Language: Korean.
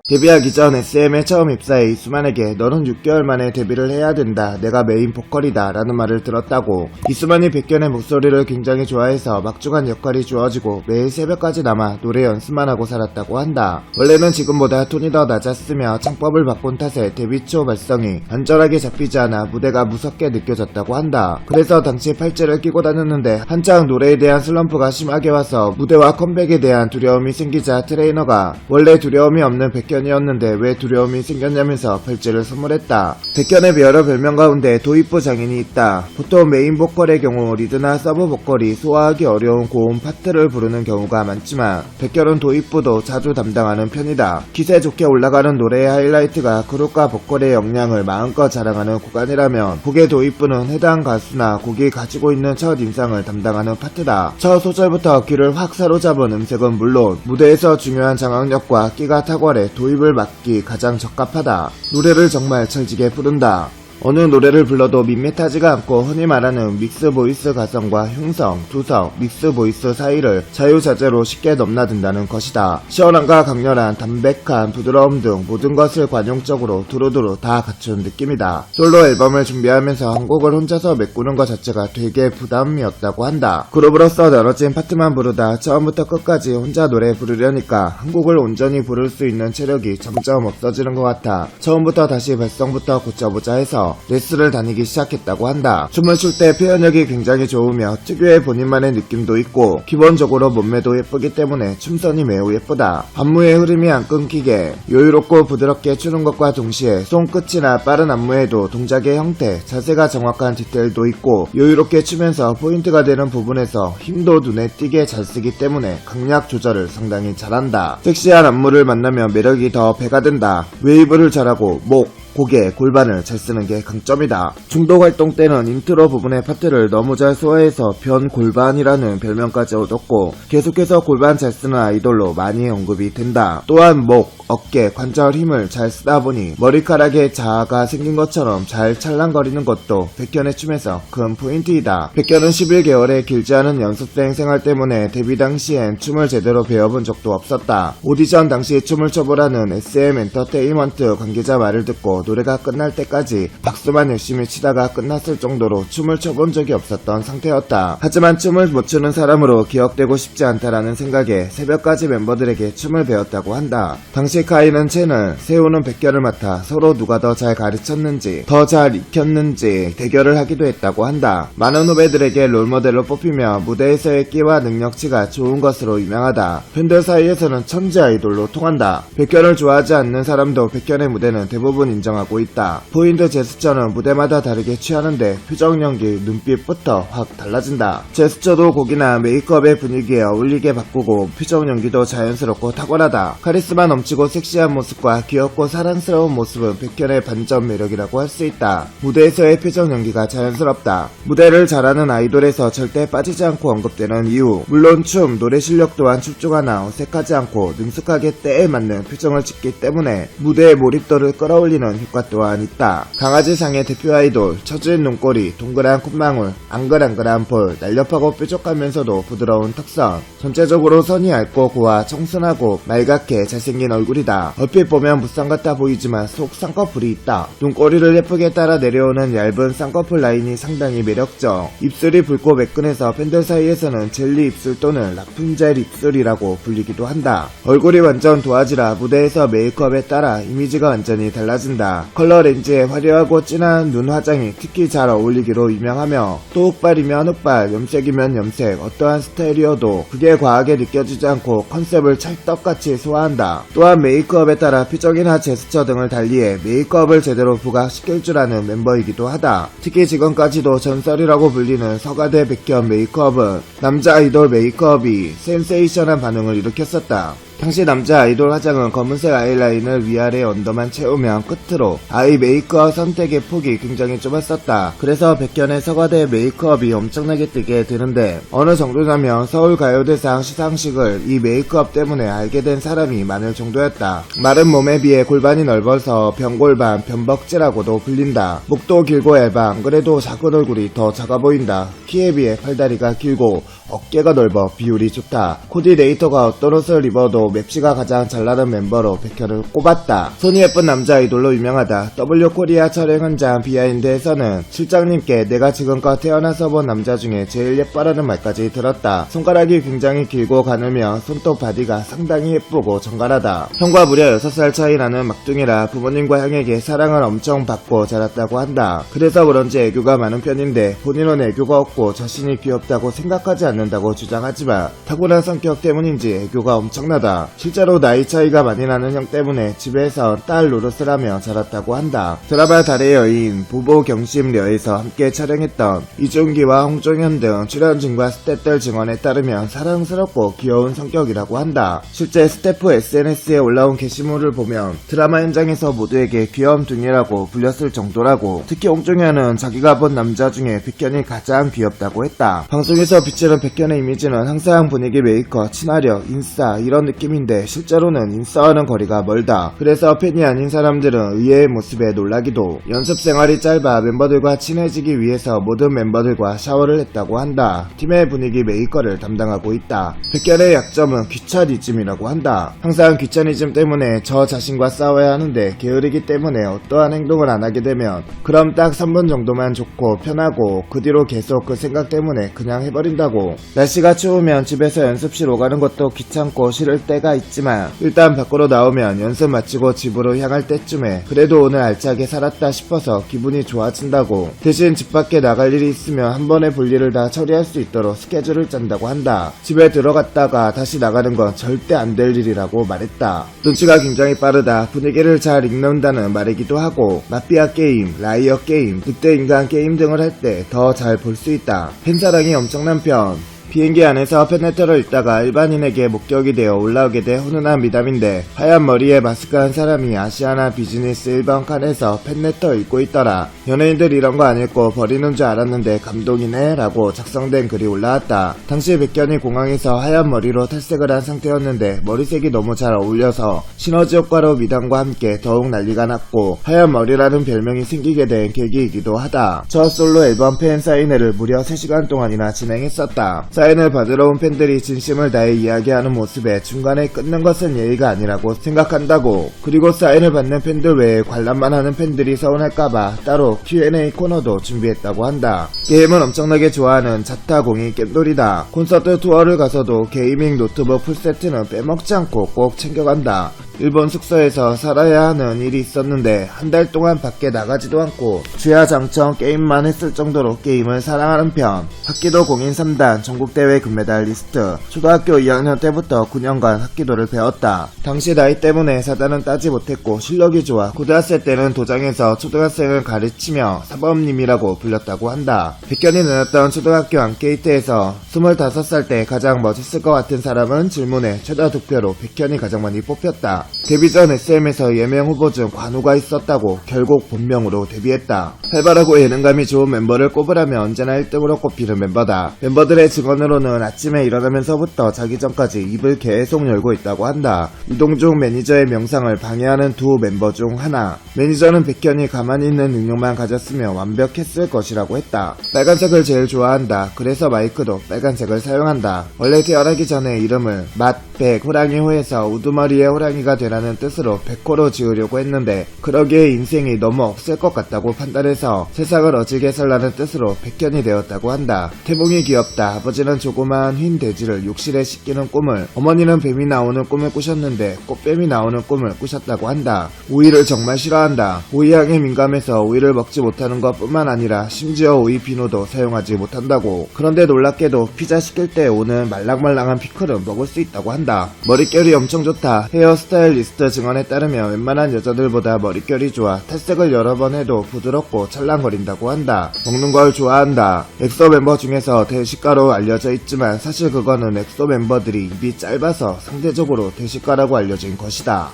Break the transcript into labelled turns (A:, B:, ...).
A: 데뷔하기 전 SM에 처음 입사해 이수만에게 너는 6개월 만에 데뷔를 해야 된다. 내가 메인 보컬이다. 라는 말을 들었다고. 이수만이 백현의 목소리를 굉장히 좋아해서 막중한 역할이 주어지고 매일 새벽까지 남아 노래 연습만 하고 살았다고 한다. 원래는 지금보다 톤이 더 낮았으며 창법을 바꾼 탓에 데뷔 초 발성이 안전하게 잡히지 않아 무대가 무섭게 느껴졌다고 한다. 그래서 당시 팔찌를 끼고 다녔는데 한창 노래에 대한 슬럼프가 심하게 와서 무대와 컴백에 대한 두려움이 생기자 트레이너가 원래 두려움이 없는 백현이었는데 왜 두려움이 생겼냐면서 팔찌를 선물했다. 백현의 여러 별명 가운데 도입부 장인이 있다. 보통 메인 보컬의 경우 리드나 서브 보컬이 소화하기 어려운 고음 파트를 부르는 경우가 많지만 백현은 도입부도 자주 담당하는 편이다. 기세 좋게 올라가는 노래의 하이라이트가 그룹과 보컬의 역량을 마음껏 자랑하는 구간이라면 곡의 도입부는 해당 가수나 곡이 가지고 있는 첫 인상을 담당하는 파트다. 첫 소절부터 귀를 확 사로잡은 음색은 물론 무대에서 중요한 장악력과 끼가 탁월해 도입을 맡기 가장 적합하다. 노래를 정말 찰지게 부른다. 어느 노래를 불러도 밋밋하지가 않고 흔히 말하는 믹스 보이스 가성과 흉성, 두성, 믹스 보이스 사이를 자유자재로 쉽게 넘나든다는 것이다. 시원함과 강렬한, 담백한, 부드러움 등 모든 것을 관용적으로 두루두루 다 갖춘 느낌이다. 솔로 앨범을 준비하면서 한 곡을 혼자서 메꾸는 것 자체가 되게 부담이었다고 한다. 그룹으로서 나눠진 파트만 부르다 처음부터 끝까지 혼자 노래 부르려니까 한 곡을 온전히 부를 수 있는 체력이 점점 없어지는 것 같아 처음부터 다시 발성부터 고쳐보자 해서 레슨을 다니기 시작했다고 한다. 춤을 출 때 표현력이 굉장히 좋으며 특유의 본인만의 느낌도 있고 기본적으로 몸매도 예쁘기 때문에 춤선이 매우 예쁘다. 안무의 흐름이 안 끊기게 여유롭고 부드럽게 추는 것과 동시에 손끝이나 빠른 안무에도 동작의 형태, 자세가 정확한 디테일도 있고 여유롭게 추면서 포인트가 되는 부분에서 힘도 눈에 띄게 잘 쓰기 때문에 강약 조절을 상당히 잘한다. 섹시한 안무를 만나면 매력이 더 배가 된다. 웨이브를 잘하고 고개, 골반을 잘 쓰는 게 강점이다. 중독 활동 때는 인트로 부분의 파트를 너무 잘 소화해서 변골반이라는 별명까지 얻었고 계속해서 골반 잘 쓰는 아이돌로 많이 언급이 된다. 또한 목, 어깨, 관절 힘을 잘 쓰다 보니 머리카락에 자아가 생긴 것처럼 잘 찰랑거리는 것도 백현의 춤에서 큰 포인트이다. 백현은 11개월의 길지 않은 연습생 생활 때문에 데뷔 당시엔 춤을 제대로 배워본 적도 없었다. 오디션 당시 춤을 춰보라는 SM 엔터테인먼트 관계자 말을 듣고 노래가 끝날 때까지 박수만 열심히 치다가 끝났을 정도로 춤을 춰본 적이 없었던 상태였다. 하지만 춤을 못 추는 사람으로 기억되고 싶지 않다라는 생각에 새벽까지 멤버들에게 춤을 배웠다고 한다. 당시 카이는 채널, 세우는 백현을 맡아 서로 누가 더 잘 가르쳤는지 더 잘 익혔는지 대결을 하기도 했다고 한다. 많은 후배들에게 롤모델로 뽑히며 무대에서의 끼와 능력치가 좋은 것으로 유명하다. 팬들 사이에서는 천재 아이돌로 통한다. 백현을 좋아하지 않는 사람도 백현의 무대는 대부분 인정하고 있다. 포인트 제스처는 무대마다 다르게 취하는데 표정 연기, 눈빛부터 확 달라진다. 제스처도 곡이나 메이크업의 분위기에 어울리게 바꾸고 표정 연기도 자연스럽고 탁월하다. 카리스마 넘치고 섹시한 모습과 귀엽고 사랑스러운 모습은 백현의 반전 매력이라고 할 수 있다. 무대에서의 표정 연기가 자연스럽다. 무대를 잘하는 아이돌에서 절대 빠지지 않고 언급되는 이유, 물론 춤, 노래 실력 또한 출중하나 어색하지 않고 능숙하게 때에 맞는 표정을 짓기 때문에 무대의 몰입도를 끌어올리는 효과 또한 있다. 강아지상의 대표 아이돌, 처진 눈꼬리, 동그란 콧망울, 앙글앙글한 볼, 날렵하고 뾰족하면서도 부드러운 턱선, 전체적으로 선이 얇고 고와 청순하고 말갛게 잘생긴 얼굴이다. 얼핏 보면 무쌍 같아 보이지만 속 쌍꺼풀이 있다. 눈꼬리를 예쁘게 따라 내려오는 얇은 쌍꺼풀 라인이 상당히 매력적. 입술이 붉고 매끈해서 팬들 사이에서는 젤리 입술 또는 라푼젤 입술이라고 불리기도 한다. 얼굴이 완전 도화지라 무대에서 메이크업에 따라 이미지가 완전히 달라진다. 컬러 렌즈에 화려하고 진한 눈 화장이 특히 잘 어울리기로 유명하며 또 흑발이면 흑발, 염색이면 염색, 어떠한 스타일이어도 그게 과하게 느껴지지 않고 컨셉을 찰떡같이 소화한다. 또한 메이크업에 따라 표정이나 제스처 등을 달리해 메이크업을 제대로 부각시킬 줄 아는 멤버이기도 하다. 특히 지금까지도 전설이라고 불리는 서가대 백현 메이크업은 남자 아이돌 메이크업이 센세이션한 반응을 일으켰었다. 당시 남자 아이돌 화장은 검은색 아이라인을 위아래 언더만 채우면 끝으로 아이 메이크업 선택의 폭이 굉장히 좁았었다. 그래서 백현의 서가대 메이크업이 엄청나게 뜨게 되는데 어느 정도냐면 서울가요대상 시상식을 이 메이크업 때문에 알게 된 사람이 많을 정도였다. 마른 몸에 비해 골반이 넓어서 변골반, 변벅지라고도 불린다. 목도 길고 얇아 안 그래도 작은 얼굴이 더 작아 보인다. 키에 비해 팔다리가 길고 어깨가 넓어 비율이 좋다. 코디네이터가 어떤 옷을 입어도 맵시가 가장 잘나는 멤버로 백현을 꼽았다. 손이 예쁜 남자 아이돌로 유명하다. W 코리아 촬영 현장 비하인드에서는 실장님께 내가 지금껏 태어나서 본 남자 중에 제일 예뻐라는 말까지 들었다. 손가락이 굉장히 길고 가늘며 손톱 바디가 상당히 예쁘고 정갈하다. 형과 무려 6살 차이 나는 막둥이라 부모님과 형에게 사랑을 엄청 받고 자랐다고 한다. 그래서 그런지 애교가 많은 편인데 본인은 애교가 없고 자신이 귀엽다고 생각하지 않는다고 주장하지만 타고난 성격 때문인지 애교가 엄청나다. 실제로 나이 차이가 많이 나는 형 때문에 집에서 딸 노릇을 하며 자랐다고 한다. 드라마 달의 여인 부부 경심녀에서 함께 촬영했던 이준기와 홍종현 등 출연진과 스태프들 증언에 따르면 사랑스럽고 귀여운 성격이라고 한다. 실제 스태프 SNS에 올라온 게시물을 보면 드라마 현장에서 모두에게 귀염둥이라고 불렸을 정도라고. 특히 홍종현은 자기가 본 남자 중에 백현이 가장 귀엽다고 했다. 방송에서 비치는 백현의 이미지는 항상 분위기 메이커, 친화력, 인싸 이런 느낌인데 실제로는 인싸와는 거리가 멀다. 그래서 팬이 아닌 사람들은 의외의 모습에 놀라기도. 연습 생활이 짧아 멤버들과 친해지기 위해서 모든 멤버들과 샤워를 했다고 한다. 팀의 분위기 메이커를 담당하고 있다. 백현의 약점은 귀차니즘이라고 한다. 항상 귀차니즘 때문에 저 자신과 싸워야 하는데 게으르기 때문에 어떠한 행동을 안 하게 되면 그럼 딱 3분 정도만 좋고 편하고 그 뒤로 계속 그 생각 때문에 그냥 해버린다고. 날씨가 추우면 집에서 연습실 오가는 것도 귀찮고 싫을 때가 있지만 일단 밖으로 나오면 연습 마치고 집으로 향할 때쯤에 그래도 오늘 알차게 살았다 싶어서 기분이 좋아진다고. 대신 집 밖에 나갈 일이 있으면 한 번에 볼 일을 다 처리할 수 있도록 스케줄을 짠다고 한다. 집에 들어갔다가 다시 나가는 건 절대 안 될 일이라고 말했다. 눈치가 굉장히 빠르다. 분위기를 잘 읽는다는 말이기도 하고 마피아 게임, 라이어 게임, 늑대 인간 게임 등을 할 때 더 잘 볼 수 있다. 팬사랑이 엄청난 편. 비행기 안에서 팬레터를 읽다가 일반인에게 목격이 되어 올라오게 돼 훈훈한 미담인데 하얀 머리에 마스크한 사람이 아시아나 비즈니스 1번 칸에서 팬레터 읽고 있더라. 연예인들 이런 거 안 읽고 버리는 줄 알았는데 감동이네 라고 작성된 글이 올라왔다. 당시 백현이 공항에서 하얀 머리로 탈색을 한 상태였는데 머리색이 너무 잘 어울려서 시너지 효과로 미담과 함께 더욱 난리가 났고 하얀 머리라는 별명이 생기게 된 계기이기도 하다. 첫 솔로 앨범 팬 사인회를 무려 3시간 동안이나 진행했었다. 사인을 받으러 온 팬들이 진심을 다해 이야기하는 모습에 중간에 끊는 것은 예의가 아니라고 생각한다고. 그리고 사인을 받는 팬들 외에 관람만 하는 팬들이 서운할까봐 따로 Q&A 코너도 준비했다고 한다. 게임을 엄청나게 좋아하는 자타공이 겜돌이다. 콘서트 투어를 가서도 게이밍 노트북 풀세트는 빼먹지 않고 꼭 챙겨간다. 일본 숙소에서 살아야 하는 일이 있었는데 한 달 동안 밖에 나가지도 않고 주야장천 게임만 했을 정도로 게임을 사랑하는 편. 학기도 공인 3단 전국대회 금메달리스트. 초등학교 2학년 때부터 9년간 학기도를 배웠다. 당시 나이 때문에 사단은 따지 못했고 실력이 좋아 고등학생 때는 도장에서 초등학생을 가르치며 사범님이라고 불렸다고 한다. 백현이 다녔던 초등학교 안케이트에서 25살 때 가장 멋있을 것 같은 사람은 질문에 최다 득표로 백현이 가장 많이 뽑혔다. 데뷔 전 SM에서 예명 후보 중 관우가 있었다고 결국 본명으로 데뷔했다. 활발하고 예능감이 좋은 멤버를 꼽으라면 언제나 1등으로 꼽히는 멤버다. 멤버들의 증언으로는 아침에 일어나면서부터 자기 전까지 입을 계속 열고 있다고 한다. 이동중 매니저의 명상을 방해하는 두 멤버 중 하나. 매니저는 백현이 가만히 있는 능력만 가졌으면 완벽했을 것이라고 했다. 빨간색을 제일 좋아한다. 그래서 마이크도 빨간색을 사용한다. 원래 태어나기 전에 이름을 맛백 호랑이호에서 우두머리의 호랑이가 되라는 뜻으로 백호로 지으려고 했는데 그러기에 인생이 너무 없을 것 같다고 판단해서 세상을 어지게 살라는 뜻으로 백현이 되었다고 한다. 태봉이 귀엽다. 아버지는 조그마한 흰 돼지를 욕실에 씻기는 꿈을, 어머니는 뱀이 나오는 꿈을 꾸셨는데 꽃뱀이 나오는 꿈을 꾸셨다고 한다. 오이를 정말 싫어한다. 오이향에 민감해서 오이를 먹지 못하는 것 뿐만 아니라 심지어 오이 비누도 사용하지 못한다고. 그런데 놀랍게도 피자 시킬 때 오는 말랑말랑한 피클은 먹을 수 있다고 한다. 머릿결이 엄청 좋다. 헤어스타일리스트 증언에 따르면 웬만한 여자들보다 머릿결이 좋아 탈색을 여러 번 해도 부드럽고 찰랑거린다고 한다. 먹는 걸 좋아한다. 엑소 멤버 중에서 대식가로 알려져 있지만 사실 그거는 엑소 멤버들이 입이 짧아서 상대적으로 대식가라고 알려진 것이다.